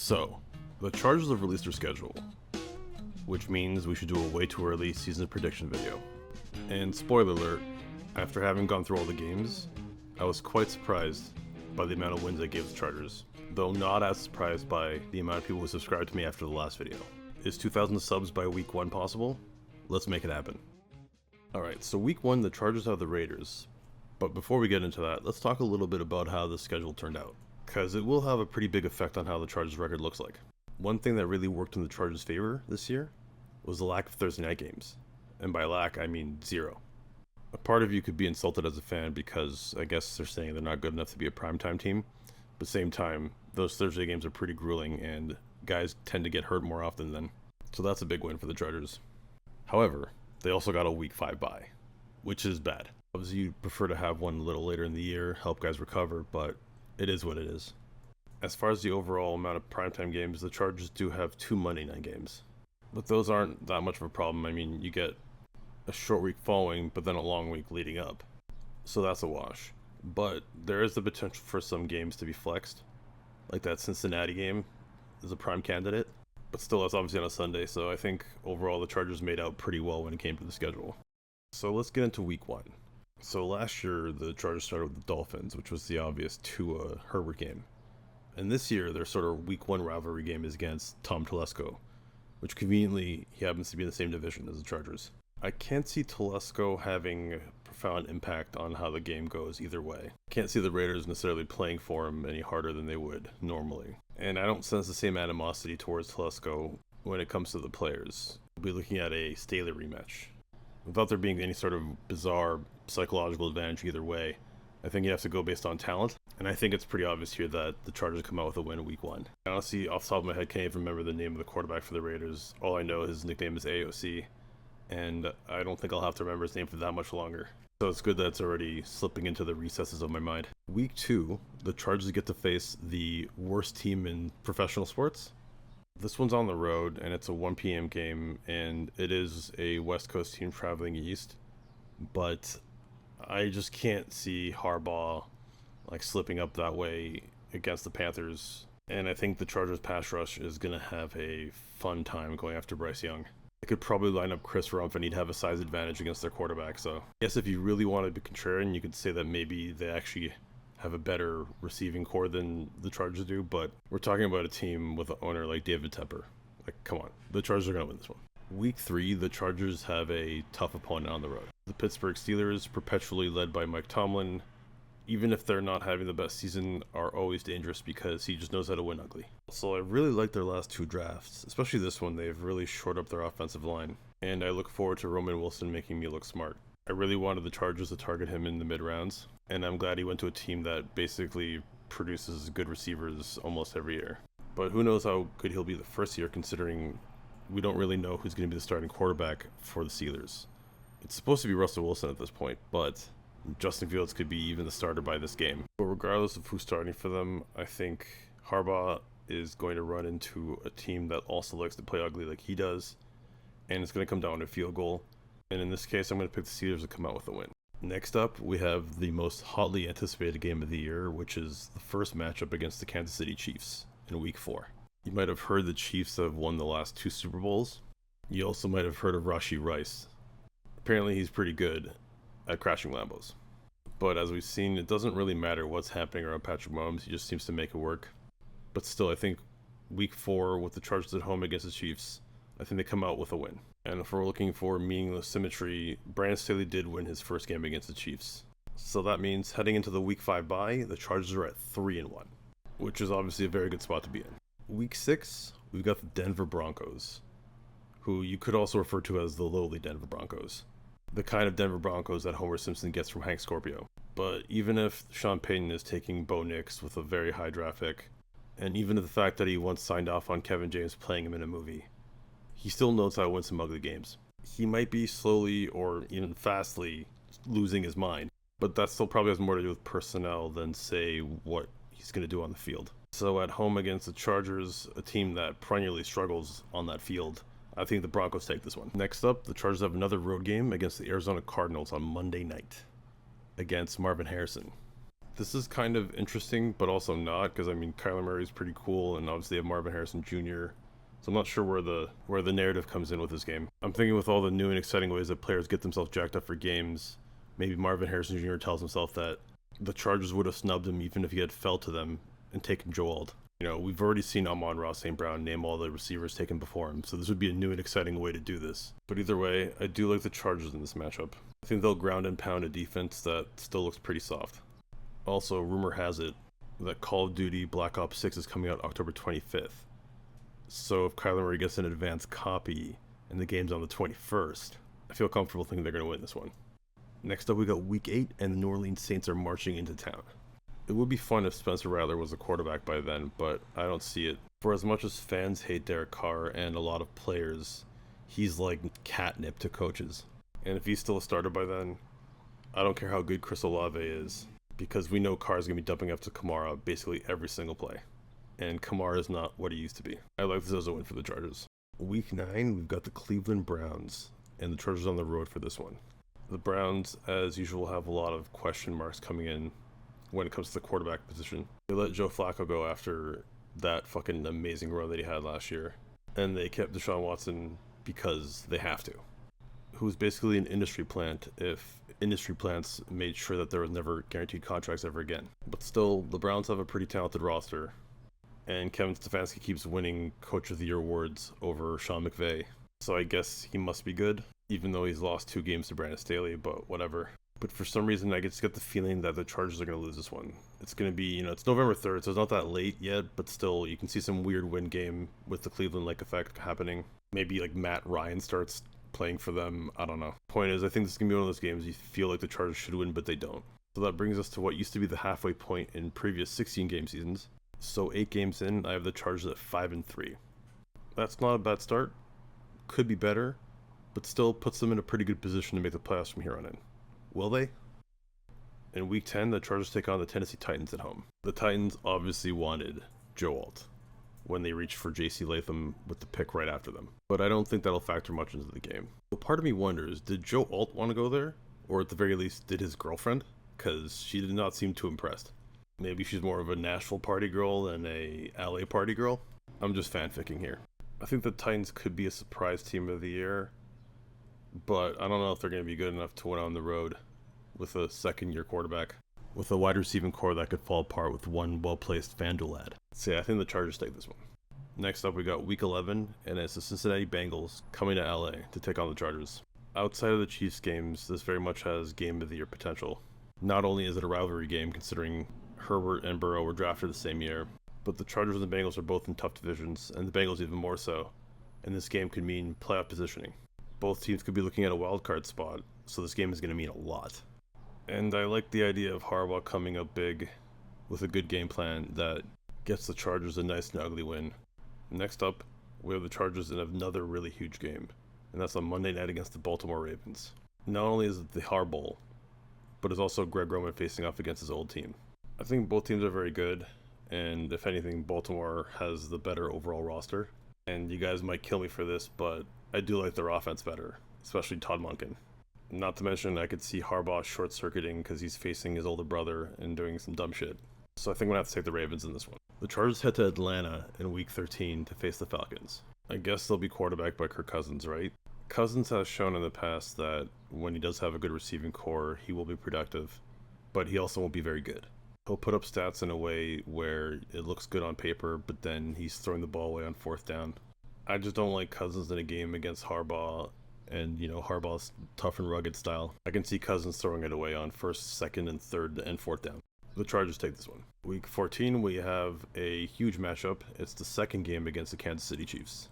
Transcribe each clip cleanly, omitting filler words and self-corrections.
So, the Chargers have released their schedule, which means we should do a way too early season prediction video. And spoiler alert, after having gone through all the games, I was quite surprised by the amount of wins I gave the Chargers, though not as surprised by the amount of people who subscribed to me after the last video. Is 2,000 subs by week 1 possible? Let's make it happen. Alright, so week 1 the Chargers have the Raiders, but before we get into that, let's talk a little bit about how the schedule turned out, because it will have a pretty big effect on how the Chargers record looks like. One thing that really worked in the Chargers' favor this year was the lack of Thursday night games, and by lack I mean 0. A part of you could be insulted as a fan because I guess they're saying they're not good enough to be a primetime team, but at the same time, those Thursday games are pretty grueling and guys tend to get hurt more often then, so that's a big win for the Chargers. However, they also got a week 5 bye, which is bad. Obviously you'd prefer to have one a little later in the year, help guys recover, but it is what it is. As far as the overall amount of primetime games, the Chargers do have 2 Monday night games, but those aren't that much of a problem. I mean, you get a short week following, but then a long week leading up, so that's a wash. But there is the potential for some games to be flexed, like that Cincinnati game is a prime candidate, but still that's obviously on a Sunday, so I think overall the Chargers made out pretty well when it came to the schedule. So let's get into week 1. So last year the Chargers started with the Dolphins, which was the obvious Tua Herbert game, and this year their sort of week 1 rivalry game is against Tom Telesco, which conveniently he happens to be in the same division as the Chargers. I can't see Telesco having a profound impact on how the game goes either way. I can't see the Raiders necessarily playing for him any harder than they would normally. And I don't sense the same animosity towards Telesco when it comes to the players. We'll be looking at a Staley rematch. Without there being any sort of bizarre psychological advantage either way, I think you have to go based on talent. And I think it's pretty obvious here that the Chargers come out with a win in week 1. Honestly, off the top of my head, can't even remember the name of the quarterback for the Raiders. All I know his nickname is AOC. And I don't think I'll have to remember his name for that much longer. So it's good that it's already slipping into the recesses of my mind. Week 2, the Chargers get to face the worst team in professional sports. This one's on the road, and it's a 1 p.m. game, and it is a West Coast team traveling east. But I just can't see Harbaugh slipping up that way against the Panthers. And I think the Chargers pass rush is going to have a fun time going after Bryce Young. They could probably line up Chris Rumph and he'd have a size advantage against their quarterback. So I guess if you really want to be contrarian, you could say that maybe they actually have a better receiving core than the Chargers do. But we're talking about a team with an owner like David Tepper. Come on, the Chargers are going to win this one. Week 3, the Chargers have a tough opponent on the road. The Pittsburgh Steelers, perpetually led by Mike Tomlin, even if they're not having the best season, are always dangerous because he just knows how to win ugly. So I really like their last 2 drafts, especially this one. They've really shored up their offensive line, and I look forward to Roman Wilson making me look smart. I really wanted the Chargers to target him in the mid-rounds, and I'm glad he went to a team that basically produces good receivers almost every year. But who knows how good he'll be the first year, considering we don't really know who's going to be the starting quarterback for the Steelers. It's supposed to be Russell Wilson at this point, but Justin Fields could be even the starter by this game. But regardless of who's starting for them, I think Harbaugh is going to run into a team that also likes to play ugly like he does, and it's going to come down to a field goal. And in this case, I'm going to pick the Steelers to come out with a win. Next up, we have the most hotly anticipated game of the year, which is the first matchup against the Kansas City Chiefs in week 4. You might have heard the Chiefs have won the last 2 Super Bowls. You also might have heard of Rashee Rice. Apparently he's pretty good at crashing Lambos. But as we've seen, it doesn't really matter what's happening around Patrick Mahomes. He just seems to make it work. But still, I think week 4 with the Chargers at home against the Chiefs, I think they come out with a win. And if we're looking for meaningless symmetry, Brandon Staley did win his first game against the Chiefs. So that means heading into the week 5 bye, the Chargers are at 3-1, which is obviously a very good spot to be in. Week 6, we've got the Denver Broncos, who you could also refer to as the lowly Denver Broncos. The kind of Denver Broncos that Homer Simpson gets from Hank Scorpio. But even if Sean Payton is taking Bo Nix with a very high draft pick, and even the fact that he once signed off on Kevin James playing him in a movie, he still knows how to win some ugly games. He might be slowly or even fastly losing his mind, but that still probably has more to do with personnel than, say, what he's going to do on the field. So at home against the Chargers, a team that perennially struggles on that field, I think the Broncos take this one. Next up, the Chargers have another road game against the Arizona Cardinals on Monday night against Marvin Harrison. This is kind of interesting, but also not, because I mean Kyler Murray is pretty cool, and obviously they have Marvin Harrison Jr. So I'm not sure where the narrative comes in with this game. I'm thinking with all the new and exciting ways that players get themselves jacked up for games, maybe Marvin Harrison Jr. tells himself that the Chargers would have snubbed him even if he had fell to them and taken Joe Alt. You know, we've already seen Amon-Ra St. Brown name all the receivers taken before him, so this would be a new and exciting way to do this. But either way, I do like the Chargers in this matchup. I think they'll ground and pound a defense that still looks pretty soft. Also, rumor has it that Call of Duty Black Ops 6 is coming out October 25th. So if Kyler Murray gets an advanced copy and the game's on the 21st, I feel comfortable thinking they're going to win this one. Next up, we got Week 8, and the New Orleans Saints are marching into town. It would be fun if Spencer Rattler was a quarterback by then, but I don't see it. For as much as fans hate Derek Carr and a lot of players, he's like catnip to coaches. And if he's still a starter by then, I don't care how good Chris Olave is, because we know Carr's going to be dumping up to Kamara basically every single play. And Kamara is not what he used to be. I like this as a win for the Chargers. Week 9, we've got the Cleveland Browns, and the Chargers on the road for this one. The Browns, as usual, have a lot of question marks coming in when it comes to the quarterback position. They let Joe Flacco go after that fucking amazing run that he had last year. And they kept Deshaun Watson because they have to. Who's basically an industry plant if industry plants made sure that there was never guaranteed contracts ever again. But still, the Browns have a pretty talented roster. And Kevin Stefanski keeps winning Coach of the Year awards over Sean McVay. So I guess he must be good, even though he's lost 2 games to Brandon Staley, but whatever. But for some reason, I just get the feeling that the Chargers are going to lose this one. It's going to be, it's November 3rd, so it's not that late yet, but still, you can see some weird win game with the Cleveland-like effect happening. Maybe like Matt Ryan starts playing for them. I don't know. Point is, I think this is going to be one of those games you feel like the Chargers should win, but they don't. So that brings us to what used to be the halfway point in previous 16 game seasons. So 8 games in, I have the Chargers at 5-3. That's not a bad start. Could be better, but still puts them in a pretty good position to make the playoffs from here on in. Will they? In Week 10, the Chargers take on the Tennessee Titans at home. The Titans obviously wanted Joe Alt when they reached for J.C. Latham with the pick right after them. But I don't think that'll factor much into the game. So part of me wonders, did Joe Alt want to go there? Or at the very least, did his girlfriend? Because she did not seem too impressed. Maybe she's more of a Nashville party girl than a LA party girl. I'm just fanficking here. I think the Titans could be a surprise team of the year, but I don't know if they're going to be good enough to win on the road with a second-year quarterback, with a wide receiving core that could fall apart with one well-placed FanDuel ad. So yeah, I think the Chargers take this one. Next up, we got Week 11, and it's the Cincinnati Bengals coming to LA to take on the Chargers. Outside of the Chiefs games, this very much has game of the year potential. Not only is it a rivalry game, considering Herbert and Burrow were drafted the same year, but the Chargers and the Bengals are both in tough divisions, and the Bengals even more so, and this game could mean playoff positioning. Both teams could be looking at a wild card spot, so this game is going to mean a lot. And I like the idea of Harbaugh coming up big with a good game plan that gets the Chargers a nice and ugly win. Next up, we have the Chargers in another really huge game, and that's on Monday night against the Baltimore Ravens. Not only is it the Har Bowl, but it's also Greg Roman facing off against his old team. I think both teams are very good, and if anything, Baltimore has the better overall roster. And you guys might kill me for this, but I do like their offense better, especially Todd Monken. Not to mention, I could see Harbaugh short-circuiting because he's facing his older brother and doing some dumb shit. So I think I'm going to have to take the Ravens in this one. The Chargers head to Atlanta in Week 13 to face the Falcons. I guess they'll be quarterbacked by Kirk Cousins, right? Cousins has shown in the past that when he does have a good receiving core, he will be productive, but he also won't be very good. He'll put up stats in a way where it looks good on paper, but then he's throwing the ball away on 4th down. I just don't like Cousins in a game against Harbaugh and, Harbaugh's tough and rugged style. I can see Cousins throwing it away on 1st, 2nd, and 3rd, and 4th down. The Chargers take this one. Week 14, we have a huge matchup. It's the second game against the Kansas City Chiefs.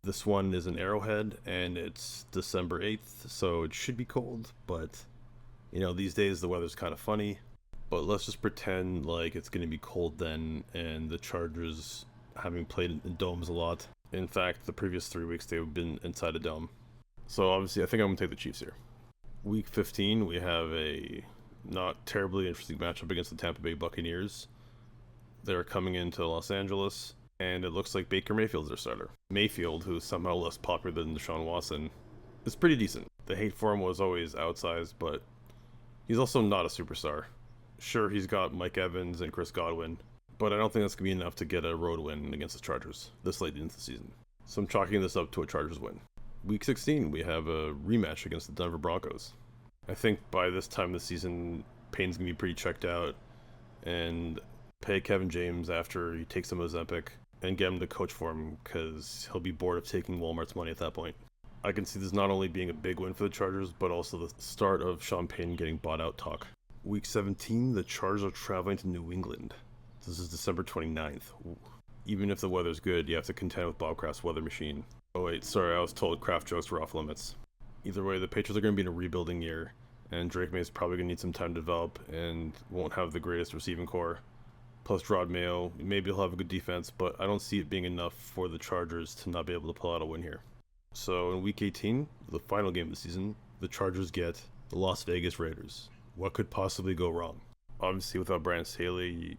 This one is in Arrowhead, and it's December 8th, so it should be cold, but, these days the weather's kind of funny. But let's just pretend like it's going to be cold then, and the Chargers, having played in domes a lot. In fact, the previous 3 weeks they've been inside a dome. So obviously I think I'm going to take the Chiefs here. Week 15, we have a not terribly interesting matchup against the Tampa Bay Buccaneers. They're coming into Los Angeles, and it looks like Baker Mayfield's their starter. Mayfield, who's somehow less popular than Deshaun Watson, is pretty decent. The hate for him was always outsized, but he's also not a superstar. Sure, he's got Mike Evans and Chris Godwin, but I don't think that's going to be enough to get a road win against the Chargers this late into the season. So I'm chalking this up to a Chargers win. Week 16, we have a rematch against the Denver Broncos. I think by this time of the season, Payne's going to be pretty checked out, and pay Kevin James after he takes some of his Ozempic and get him to coach for him, because he'll be bored of taking Walmart's money at that point. I can see this not only being a big win for the Chargers, but also the start of Sean Payton getting bought out talk. Week 17, the Chargers are traveling to New England. This is December 29th. Even if the weather's good, you have to contend with Bob Kraft's weather machine. Oh wait, sorry, I was told Kraft jokes were off limits. Either way, the Patriots are going to be in a rebuilding year, and Drake May is probably going to need some time to develop and won't have the greatest receiving core. Plus Rod Mayo, maybe he'll have a good defense, but I don't see it being enough for the Chargers to not be able to pull out a win here. So in Week 18, the final game of the season, the Chargers get the Las Vegas Raiders. What could possibly go wrong? Obviously, without Brandon Staley,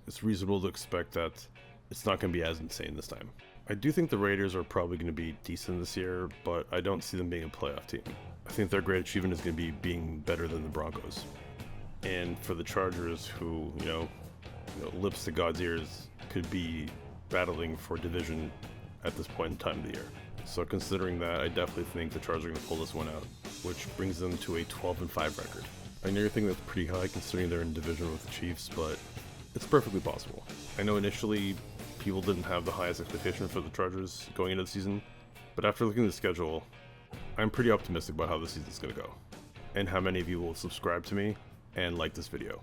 it's reasonable to expect that it's not going to be as insane this time. I do think the Raiders are probably going to be decent this year, but I don't see them being a playoff team. I think their great achievement is going to be being better than the Broncos. And for the Chargers, who, lips to God's ears, could be battling for division at this point in time of the year. So considering that, I definitely think the Chargers are going to pull this one out, which brings them to a 12-5 record. I know you're thinking that's pretty high considering they're in division with the Chiefs, but it's perfectly possible. I know initially people didn't have the highest expectation for the Chargers going into the season, but after looking at the schedule, I'm pretty optimistic about how the season's going to go, and how many of you will subscribe to me and like this video.